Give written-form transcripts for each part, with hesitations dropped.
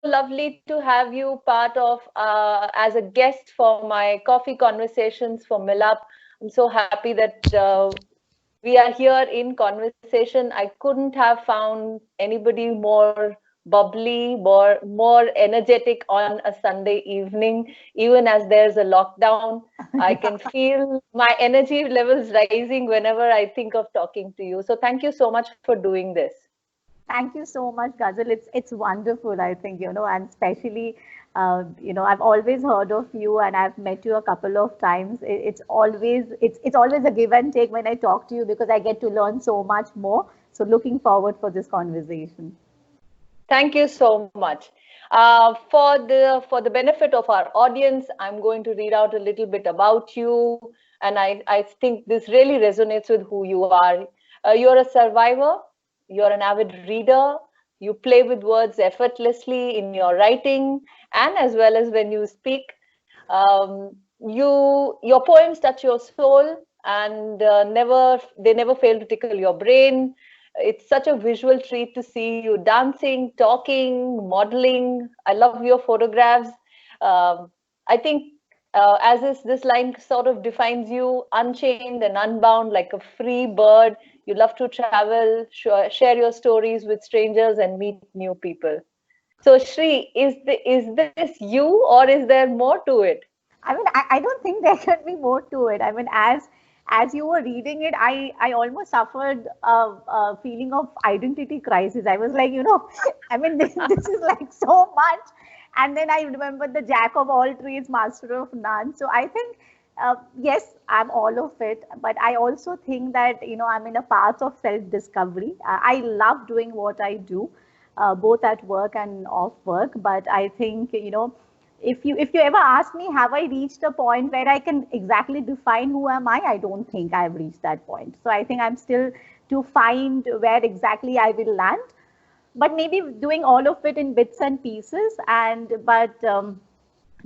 lovely to have you part of as a guest for my coffee conversations for Milap. I'm so happy that we are here in conversation. I couldn't have found anybody more bubbly, more energetic on a Sunday evening, even as there's a lockdown. I can feel my energy levels rising whenever I think of talking to you. So thank you so much for doing this. Thank you so much, Ghazal. It's wonderful, I think, and especially, I've always heard of you and I've met you a couple of times. It's always a give and take when I talk to you because I get to learn so much more. So looking forward for this conversation. Thank you so much. For the benefit of our audience, I'm going to read out a little bit about you, and I think this really resonates with who you are. You're a survivor. You're an avid reader. You play with words effortlessly in your writing and as well as when you speak. Your poems touch your soul and never fail to tickle your brain. It's such a visual treat to see you dancing, talking, modeling. I love your photographs. I think as this line sort of defines you, unchained and unbound, like a free bird. You love to travel, share your stories with strangers, and meet new people. So, Shri, is this you, or is there more to it? I mean, I don't think there can be more to it. I mean, as you were reading it, I almost suffered a feeling of identity crisis. I was like, I mean, this is like so much. And then I remembered the jack of all trades, master of none. So I think, yes, I'm all of it. But I also think that, I'm in a path of self-discovery. I love doing what I do, both at work and off work. But I think, if you ever ask me, have I reached a point where I can exactly define who am I don't think I've reached that point. So I think I'm still to find where exactly I will land, but maybe doing all of it in bits and pieces. And but um,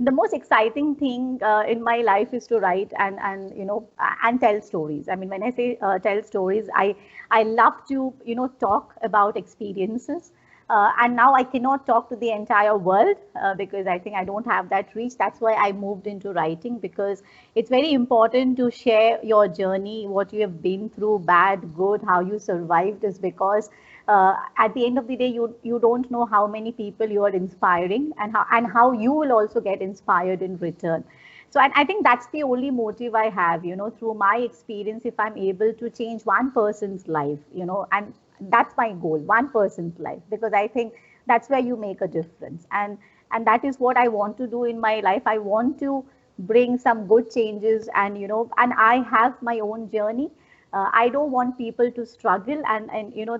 the most exciting thing in my life is to write and tell stories. I mean, when I say tell stories, I love to talk about experiences. And now I cannot talk to the entire world because I think I don't have that reach. That's why I moved into writing, because it's very important to share your journey, what you have been through, bad, good, how you survived, is because at the end of the day, you don't know how many people you are inspiring, and how you will also get inspired in return. So I think that's the only motive I have, through my experience. If I'm able to change one person's life, and that's my goal, one person's life, because I think that's where you make a difference. And that is what I want to do in my life. I want to bring some good changes, and I have my own journey. I don't want people to struggle, and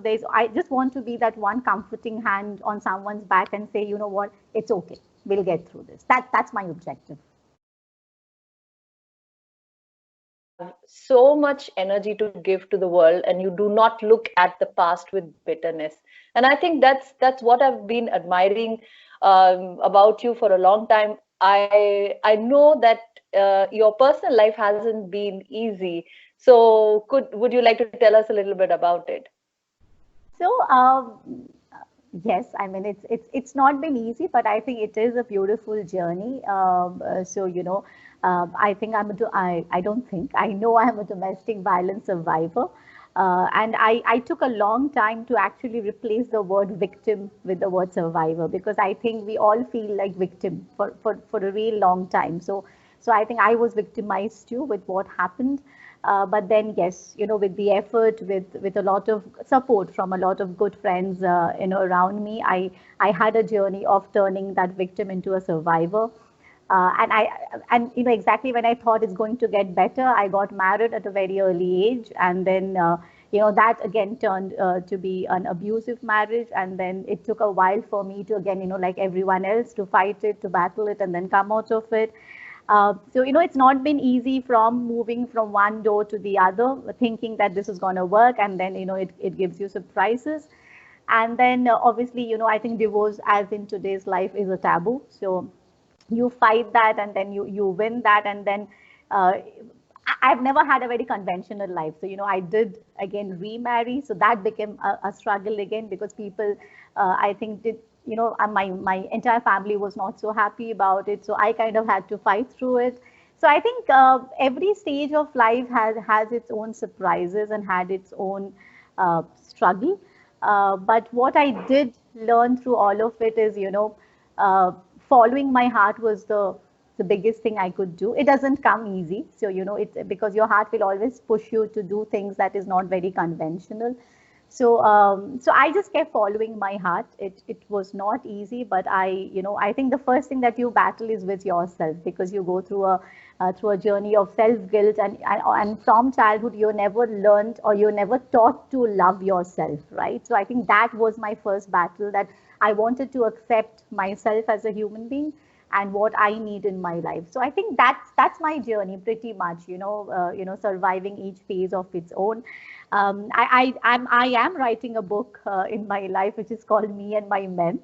there's I just want to be that one comforting hand on someone's back and say, you know what, it's okay, we'll get through this. That's my objective. You have so much energy to give to the world, and you do not look at the past with bitterness. And I think that's what I've been admiring about you for a long time. I know that your personal life hasn't been easy. So could would you like to tell us a little bit about it? So yes, I mean, it's not been easy, but I think it is a beautiful journey. I think I don't think I know I'm a domestic violence survivor. And I took a long time to actually replace the word victim with the word survivor, because I think we all feel like victim for a real long time. So I think I was victimized too with what happened. But then, yes, with the effort, with a lot of support from a lot of good friends, around me, I had a journey of turning that victim into a survivor. And exactly when I thought it's going to get better, I got married at a very early age, and then that again turned to be an abusive marriage, and then it took a while for me to again, like everyone else, to fight it, to battle it, and then come out of it. So it's not been easy from moving from one door to the other, thinking that this is going to work, and then it gives you surprises. And then obviously, I think divorce, as in today's life, is a taboo. So you fight that, and then you win that, and then uh, I've never had a very conventional life. So, I did again remarry. So that became a struggle again, because people, I think, my entire family was not so happy about it. So I kind of had to fight through it. So I think every stage of life has its own surprises and had its own struggle. But what I did learn through all of it is, uh, following my heart was the biggest thing I could do. It doesn't come easy. So, it's because your heart will always push you to do things that is not very conventional. So I just kept following my heart. It was not easy, but I think the first thing that you battle is with yourself, because you go through a journey of self guilt, and from childhood you're never learned or you're never taught to love yourself, right? So I think that was my first battle, that I wanted to accept myself as a human being and what I need in my life. So I think that's my journey pretty much, surviving each phase of its own. I am writing a book in my life which is called Me and My Men,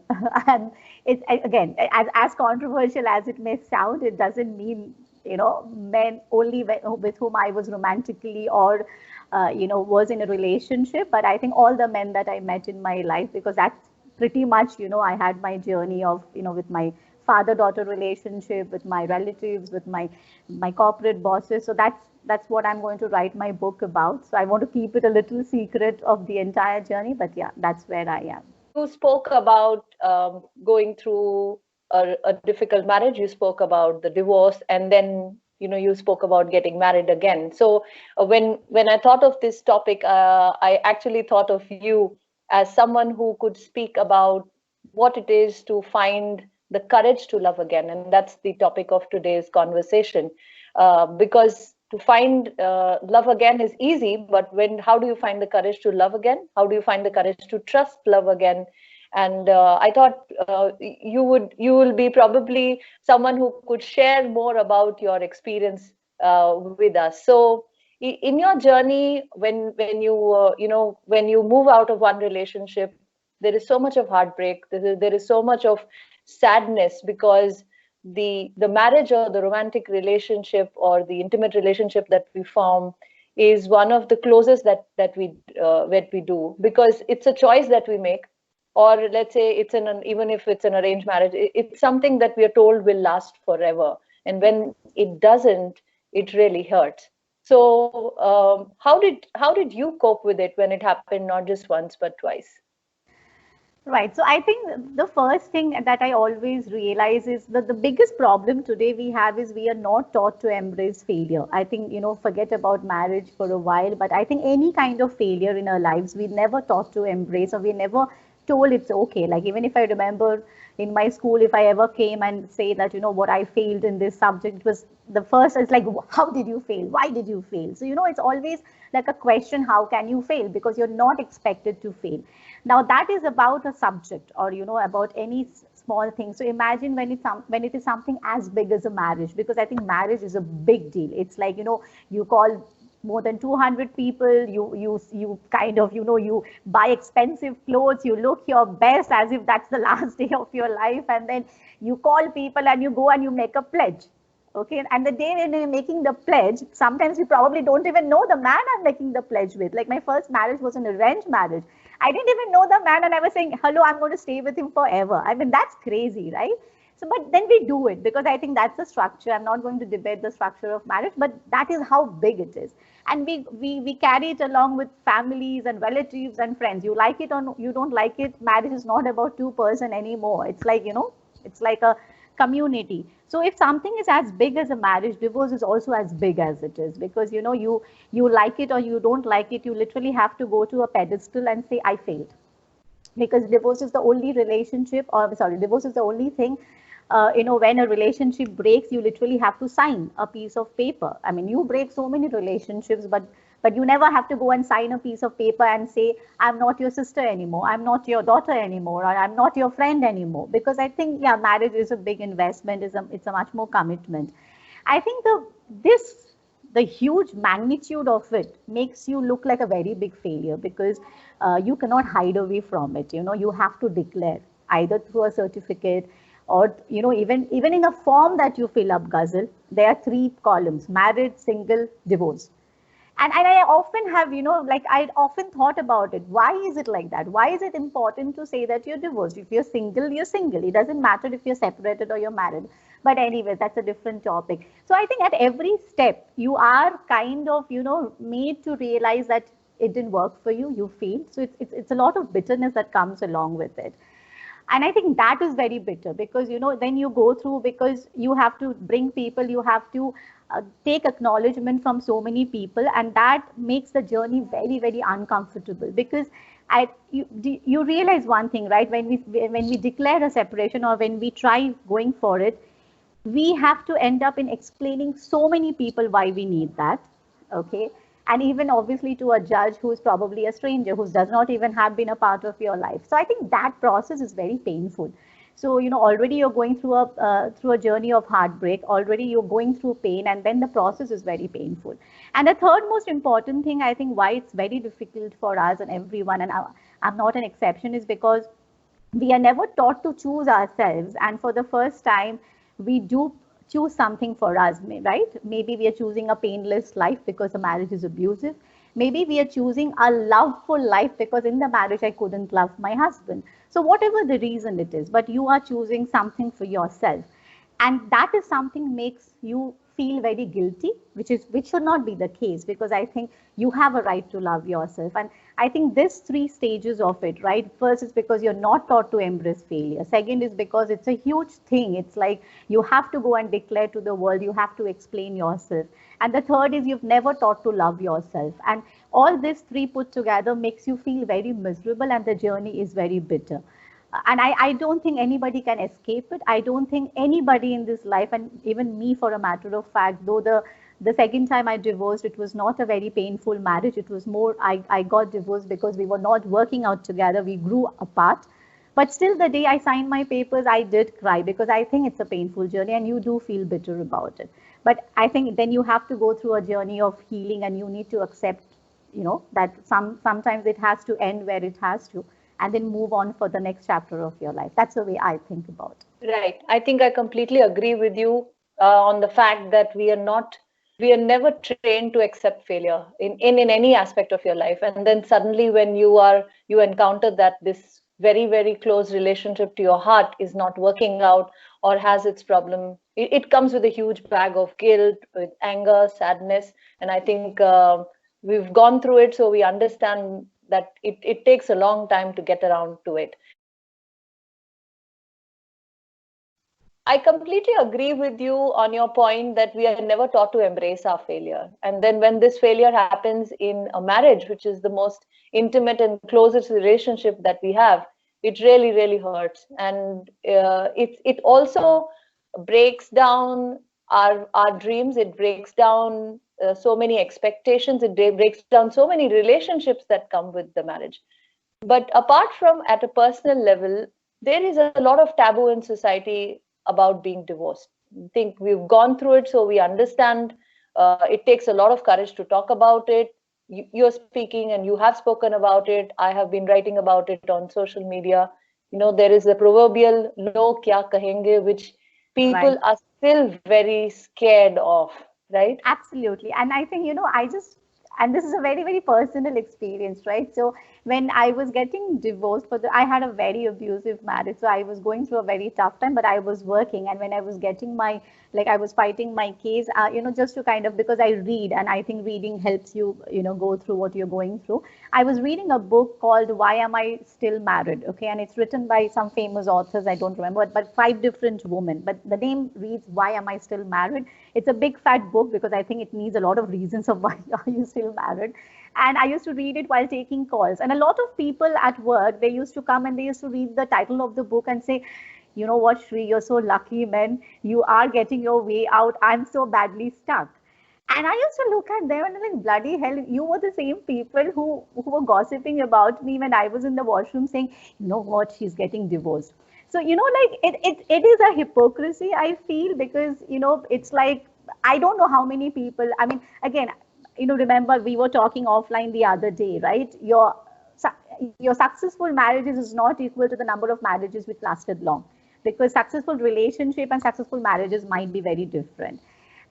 and it's, again, as controversial as it may sound, it doesn't mean men only with whom I was romantically or was in a relationship, but I think all the men that I met in my life, because that's pretty much, I had my journey of, with my father-daughter relationship, with my relatives, with my corporate bosses. So that's what I'm going to write my book about. So I want to keep it a little secret of the entire journey, but yeah, that's where I am. You spoke about going through a difficult marriage. You spoke about the divorce, and then you spoke about getting married again. So when I thought of this topic, I actually thought of you as someone who could speak about what it is to find the courage to love again, and that's the topic of today's conversation. Because to find love again is easy, but how do you find the courage to love again? How do you find the courage to trust love again? And I thought you will be probably someone who could share more about your experience with us. So in your journey, when you when you move out of one relationship, there is so much of heartbreak. There is so much of sadness, because the marriage or the romantic relationship or the intimate relationship that we form is one of the closest that we do, because it's a choice that we make. Or let's say it's even if it's an arranged marriage, it's something that we are told will last forever, and when it doesn't, it really hurts. So how did you cope with it when it happened, not just once but twice? Right. So I think the first thing that I always realize is that the biggest problem today we have is we are not taught to embrace failure. I think, forget about marriage for a while, but I think any kind of failure in our lives, we never taught to embrace, or we never told it's okay. Like, even if I remember in my school, if I ever came and say that, what I failed in this subject, it was the first, it's like, how did you fail? Why did you fail? So, it's always like a question, how can you fail? Because you're not expected to fail. Now that is about a subject, or about any small thing. So imagine when it is something as big as a marriage, because I think marriage is a big deal. It's like, you call more than 200 people, you kind of, you buy expensive clothes, you look your best as if that's the last day of your life, and then you call people and you go and you make a pledge. Okay, and the day when you're making the pledge, sometimes you probably don't even know the man I'm making the pledge with. Like, my first marriage was an arranged marriage. I didn't even know the man, and I was saying, hello, I'm going to stay with him forever. I mean, that's crazy, right? So, but then we do it because I think that's the structure. I'm not going to debate the structure of marriage, but that is how big it is. And we carry it along with families and relatives and friends. You like it or you don't like it. Marriage is not about two-person anymore. It's like, it's like a community. So if something is as big as a marriage, divorce is also as big as it is, because you like it or you don't like it, you literally have to go to a pedestal and say, I failed. Because divorce is the only relationship, or sorry, divorce is the only thing, when a relationship breaks, you literally have to sign a piece of paper. I mean, you break so many relationships, but you never have to go and sign a piece of paper and say, I'm not your sister anymore, I'm not your daughter anymore, or I'm not your friend anymore. Because I think, yeah, marriage is a big investment, it's a much more commitment. I think the huge magnitude of it makes you look like a very big failure, because you cannot hide away from it. You have to declare either through a certificate, or even in a form that you fill up, Ghazal. There are 3 columns: married, single, divorce. And I often have, like I often thought about it. Why is it like that? Why is it important to say that you're divorced? If you're single, you're single. It doesn't matter if you're separated or you're married. But anyway, that's a different topic. So I think at every step, you are kind of, made to realize that it didn't work for you, you failed. So it's a lot of bitterness that comes along with it. And I think that is very bitter, because then you go through, because you have to bring people, you have to take acknowledgement from so many people, and that makes the journey very, very uncomfortable. Because you realize one thing, right? When we declare a separation, or when we try going for it, we have to end up in explaining so many people why we need that. Okay. And even obviously to a judge who's probably a stranger, who does not even have been a part of your life. So I think that process is very painful. So already you're going through a journey of heartbreak, already you're going through pain, and then the process is very painful. And the third most important thing, I think, why it's very difficult for us and everyone, and I'm not an exception, is because we are never taught to choose ourselves. And for the first time, we do choose something for us, right? Maybe we are choosing a painless life because the marriage is abusive. Maybe we are choosing a loveful life because in the marriage I couldn't love my husband. So whatever the reason it is, but you are choosing something for yourself. And that is something makes you feel very guilty, which should not be the case, because I think you have a right to love yourself. And I think this three stages of it, right? First is because you're not taught to embrace failure. Second is because it's a huge thing. It's like you have to go and declare to the world, you have to explain yourself. And the third is you've never taught to love yourself. And all these three put together makes you feel very miserable, and the journey is very bitter. And I don't think anybody can escape it. I don't think anybody in this life, and even me for a matter of fact, though the second time I divorced, it was not a very painful marriage. It was more, I got divorced because we were not working out together. We grew apart. But still, the day I signed my papers, I did cry, because I think it's a painful journey and you do feel bitter about it. But I think then you have to go through a journey of healing, and you need to accept, that sometimes it has to end where it has to, and then move on for the next chapter of your life. That's the way I think about it. Right. I think I completely agree with you on the fact that we are never trained to accept failure in any aspect of your life. And then suddenly when you encounter that this very, very close relationship to your heart is not working out or has its problem, it comes with a huge bag of guilt, with anger, sadness. And I think we've gone through it, so we understand that it takes a long time to get around to it. I completely agree with you on your point that we are never taught to embrace our failure. And then when this failure happens in a marriage, which is the most intimate and closest relationship that we have, it really, really hurts. And it also breaks down our dreams. It breaks down so many expectations. It breaks down so many relationships that come with the marriage. But apart from at a personal level, there is a lot of taboo in society about being divorced. I think we've gone through it, so we understand. It takes a lot of courage to talk about it. You're speaking and you have spoken about it. I have been writing about it on social media. There is a proverbial "lo kya kahenge," which people are still very scared of, right? Absolutely. And I think, and this is a very, very personal experience, right? So when I was getting divorced, I had a very abusive marriage. So I was going through a very tough time, but I was working. And when I was getting I was fighting my case, just to kind of, because I read, and I think reading helps you, go through what you're going through. I was reading a book called Why Am I Still Married? Okay. And it's written by some famous authors. I don't remember, but 5 different women. But the name reads, Why Am I Still Married? It's a big fat book, because I think it needs a lot of reasons of why are you still married. And I used to read it while taking calls. And a lot of people at work, they used to come and they used to read the title of the book and say, you know what, Shri, you're so lucky, man. You are getting your way out. I'm so badly stuck. And I used to look at them and I'm like, bloody hell, you were the same people who were gossiping about me when I was in the washroom saying, you know what, she's getting divorced. So, it is a hypocrisy, I feel, because, it's like, I don't know how many people, I mean, again, remember we were talking offline the other day, right? Your successful marriages is not equal to the number of marriages which lasted long, because successful relationship and successful marriages might be very different.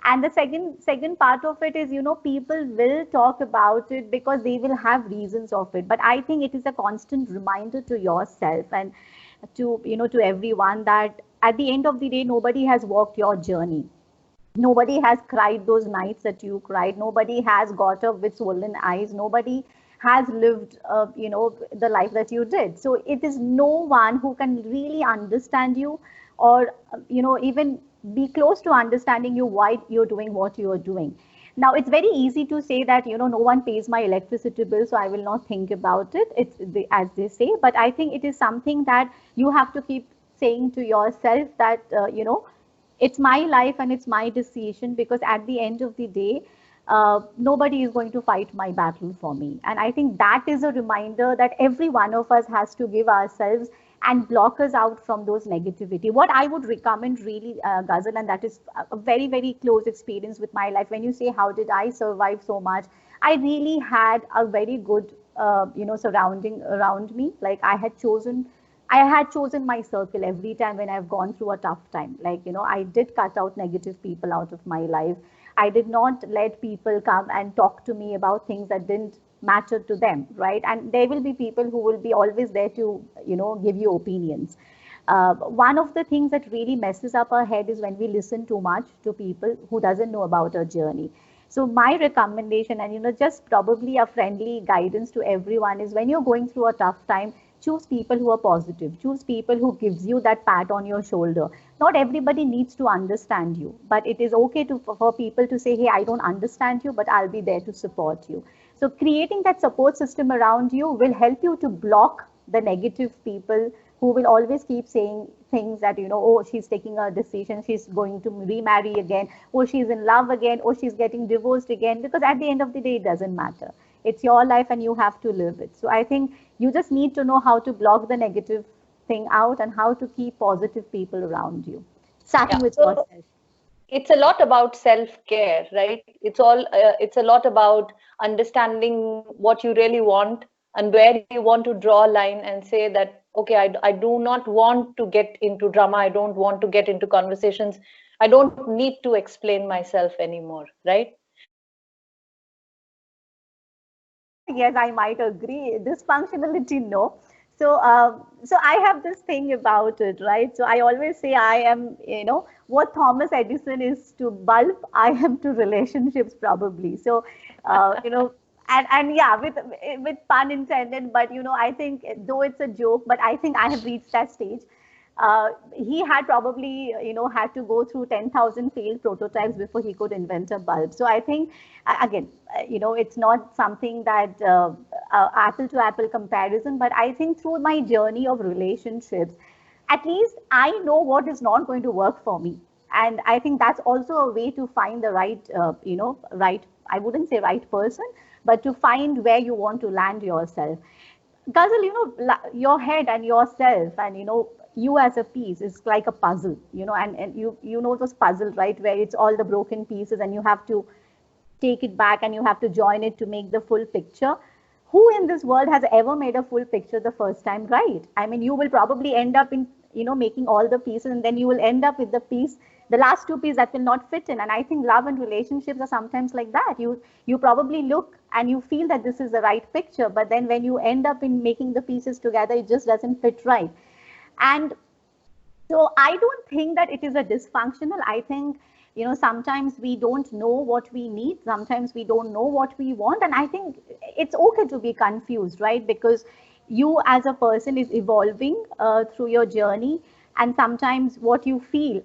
And the second part of it is, people will talk about it because they will have reasons of it. But I think it is a constant reminder to yourself and to everyone that at the end of the day, nobody has walked your journey. Nobody has cried those nights that you cried. Nobody has got up with swollen eyes. Nobody has lived, the life that you did. So it is no one who can really understand you, or, even be close to understanding you why you're doing what you are doing. Now, it's very easy to say that, no one pays my electricity bill, so I will not think about it. As they say, but I think it is something that you have to keep saying to yourself that, it's my life and it's my decision, because at the end of the day, nobody is going to fight my battle for me. And I think that is a reminder that every one of us has to give ourselves and block us out from those negativity. What I would recommend really, Ghazal, and that is a very, very close experience with my life. When you say, how did I survive so much? I really had a very good, surrounding around me. Like I had chosen my circle every time when I've gone through a tough time. Like, I did cut out negative people out of my life. I did not let people come and talk to me about things that didn't matter to them, right? And there will be people who will be always there to, give you opinions. One of the things that really messes up our head is when we listen too much to people who doesn't know about our journey. So my recommendation, and just probably a friendly guidance to everyone, is when you're going through a tough time, choose people who are positive. Choose people who gives you that pat on your shoulder. Not everybody needs to understand you, but it is okay for people to say, hey, I don't understand you, but I'll be there to support you. So creating that support system around you will help you to block the negative people who will always keep saying things that, oh, she's taking a decision, she's going to remarry again, or she's in love again, or she's getting divorced again, because at the end of the day, it doesn't matter. It's your life and you have to live it. So I think you just need to know how to block the negative thing out and how to keep positive people around you, starting with yourself. It's a lot about self-care, right? It's a lot about understanding what you really want and where you want to draw a line and say that, okay, I do not want to get into drama. I don't want to get into conversations. I don't need to explain myself anymore, right? Yes, I might agree. Dysfunctionality, no. So I have this thing about it, right? So I always say I am, what Thomas Edison is to bulb, I am to relationships, probably. So, and yeah, with pun intended, but I think though it's a joke, but I think I have reached that stage. He had probably, had to go through 10,000 failed prototypes before he could invent a bulb. So I think, again, it's not something that apple to apple comparison, but I think through my journey of relationships, at least I know what is not going to work for me. And I think that's also a way to find the right, right, I wouldn't say right person, but to find where you want to land yourself. Ghazal, your head and yourself and, you as a piece is like a puzzle, and you know those puzzles, right, where it's all the broken pieces and you have to take it back and you have to join it to make the full picture. Who in this world has ever made a full picture the first time, right? I mean, you will probably end up in, making all the pieces, and then you will end up with the last two pieces that will not fit in. And I think love and relationships are sometimes like that. You probably look and you feel that this is the right picture, but then when you end up in making the pieces together, it just doesn't fit right. And so I don't think that it is a dysfunctional. I think, sometimes we don't know what we need. Sometimes we don't know what we want. And I think it's okay to be confused, right? Because you as a person is evolving through your journey. And sometimes what you feel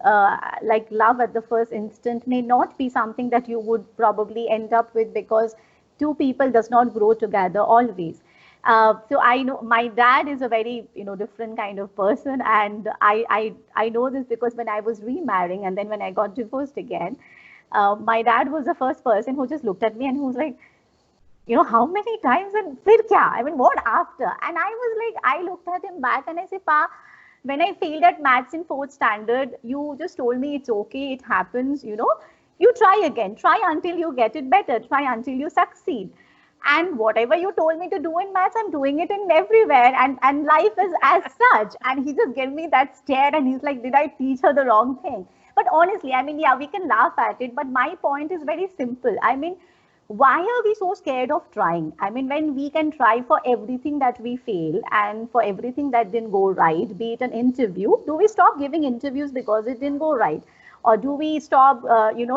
like love at the first instant may not be something that you would probably end up with, because two people does not grow together always. So I know my dad is a very, different kind of person. And I know this because when I was remarrying and then when I got divorced again, my dad was the first person who just looked at me and who was like, how many times and fir kya? I mean, what after? And I was like, I looked at him back and I said, Pa, when I failed at maths in 4th standard, you just told me it's okay, it happens, you try again, try until you get it better, try until you succeed. And whatever you told me to do in maths, I'm doing it in everywhere. And life is as such. And he just gave me that stare and he's like, did I teach her the wrong thing? But honestly, I mean, yeah, we can laugh at it, but my point is very simple. I mean, why are we so scared of trying? I mean, when we can try for everything that we fail and for everything that didn't go right, be it an interview, do we stop giving interviews because it didn't go right? Or do we stop,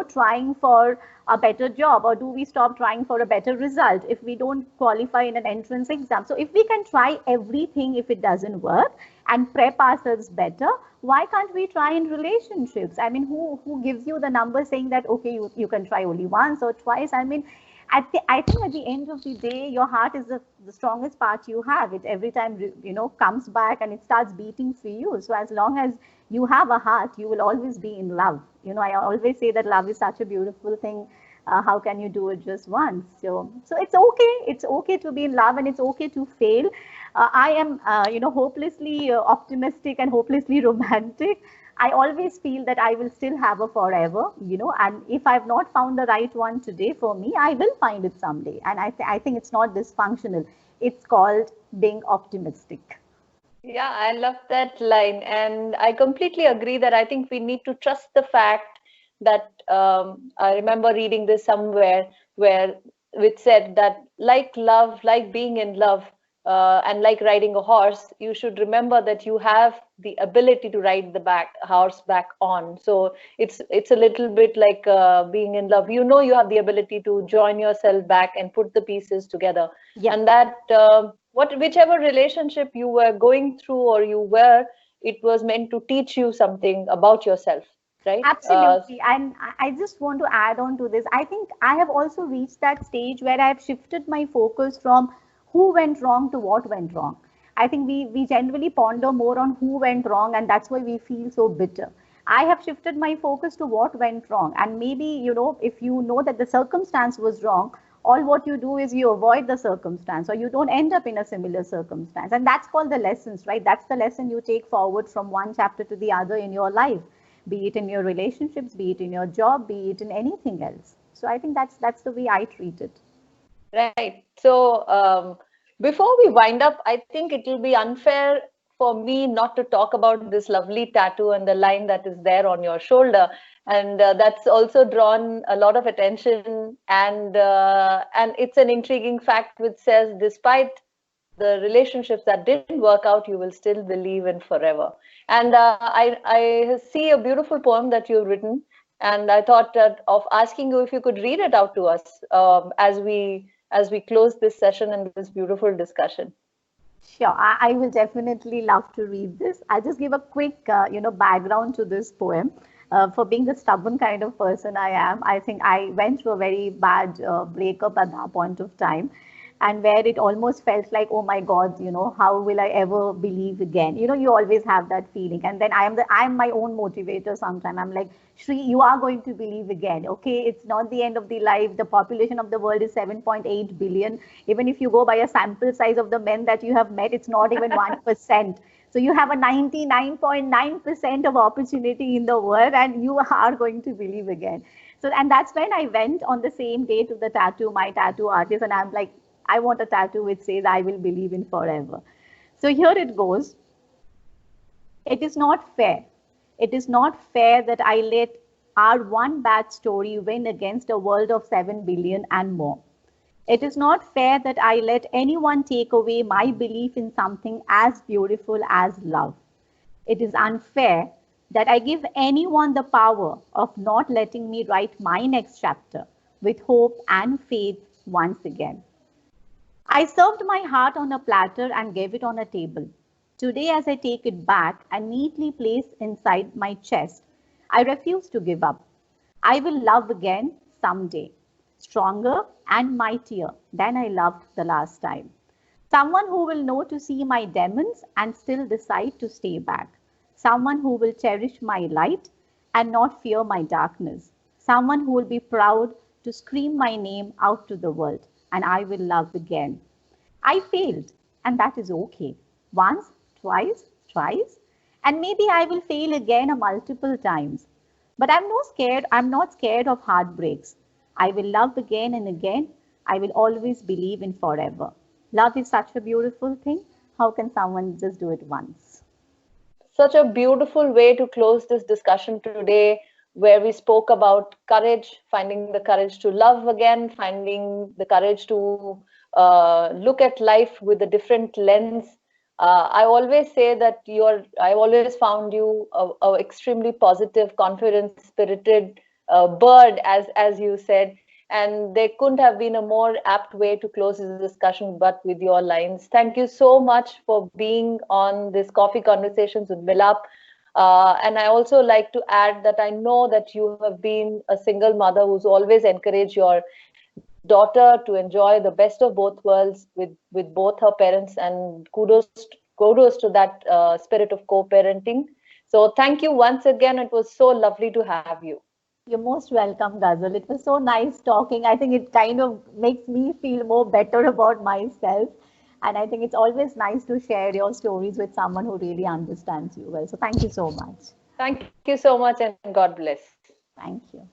trying for a better job? Or do we stop trying for a better result if we don't qualify in an entrance exam? So if we can try everything, if it doesn't work, and prep ourselves better, why can't we try in relationships? I mean, who gives you the number saying that, okay, you can try only once or twice? I mean, I think at the end of the day, your heart is the strongest part you have. It every time, comes back and it starts beating for you. So as long as you have a heart, you will always be in love. I always say that love is such a beautiful thing. How can you do it just once? So it's okay. It's okay to be in love, and it's okay to fail. I am, hopelessly optimistic and hopelessly romantic. I always feel that I will still have a forever, and if I've not found the right one today for me, I will find it someday. And I think it's not dysfunctional. It's called being optimistic. Yeah, I love that line. And I completely agree that I think we need to trust the fact that I remember reading this somewhere where which said that like love, like being in love, and like riding a horse, you should remember that you have the ability to ride the horse back on. So it's a little bit like being in love. You have the ability to join yourself back and put the pieces together, Yeah. and that whichever relationship you were going through or you were, it was meant to teach you something about yourself, right? Absolutely. And I just want to add on to this. I think I have also reached that stage where I have shifted my focus from who went wrong to what went wrong. I think we generally ponder more on who went wrong, and that's why we feel so bitter. I have shifted my focus to what went wrong. And maybe, if you know that the circumstance was wrong, all what you do is you avoid the circumstance, or you don't end up in a similar circumstance. And that's called the lessons, right? That's the lesson you take forward from one chapter to the other in your life, be it in your relationships, be it in your job, be it in anything else. So I think that's the way I treat it. Right. So before we wind up, I think it will be unfair for me not to talk about this lovely tattoo and the line that is there on your shoulder, and that's also drawn a lot of attention. And it's an intriguing fact which says, despite the relationships that didn't work out, you will still believe in forever. And I see a beautiful poem that you've written, and I thought of asking you if you could read it out to us as we close this session and this beautiful discussion. Sure, I will definitely love to read this. I'll just give a quick, background to this poem. For being the stubborn kind of person I am, I think I went through a very bad breakup at that point of time, and where it almost felt like, oh my God, how will I ever believe again? You always have that feeling, and then I'm my own motivator. Sometimes I'm like, Shri, you are going to believe again. Okay, it's not the end of the life. The population of the world is 7.8 billion. Even if you go by a sample size of the men that you have met, it's not even 1%. So you have a 99.9% of opportunity in the world, and you are going to believe again. So, and that's when I went on the same day to my tattoo artist, and I'm like, I want a tattoo which says, I will believe in forever. So here it goes. It is not fair. It is not fair that I let our one bad story win against a world of 7 billion and more. It is not fair that I let anyone take away my belief in something as beautiful as love. It is unfair that I give anyone the power of not letting me write my next chapter with hope and faith once again. I served my heart on a platter and gave it on a table. Today, as I take it back and neatly place inside my chest, I refuse to give up. I will love again someday, stronger and mightier than I loved the last time. Someone who will know to see my demons and still decide to stay back. Someone who will cherish my light and not fear my darkness. Someone who will be proud to scream my name out to the world, and I will love again. I failed, and that is okay. Once, twice, thrice, and maybe I will fail again a multiple times. But I'm not scared of heartbreaks. I will love again and again. I will always believe in forever. Love is such a beautiful thing. How can someone just do it once? Such a beautiful way to close this discussion today. where we spoke about courage, finding the courage to love again, finding the courage to look at life with a different lens. I always say that I've always found you a extremely positive, confident, spirited bird, as you said. And there couldn't have been a more apt way to close this discussion but with your lines. Thank you so much for being on this Coffee Conversations with Milap. And I also like to add that I know that you have been a single mother who's always encouraged your daughter to enjoy the best of both worlds with both her parents, and kudos to that spirit of co-parenting. So thank you once again. It was so lovely to have you. You're most welcome, Ghazal. It was so nice talking. I think it kind of makes me feel more better about myself. And I think it's always nice to share your stories with someone who really understands you well. So thank you so much. Thank you so much, and God bless. Thank you.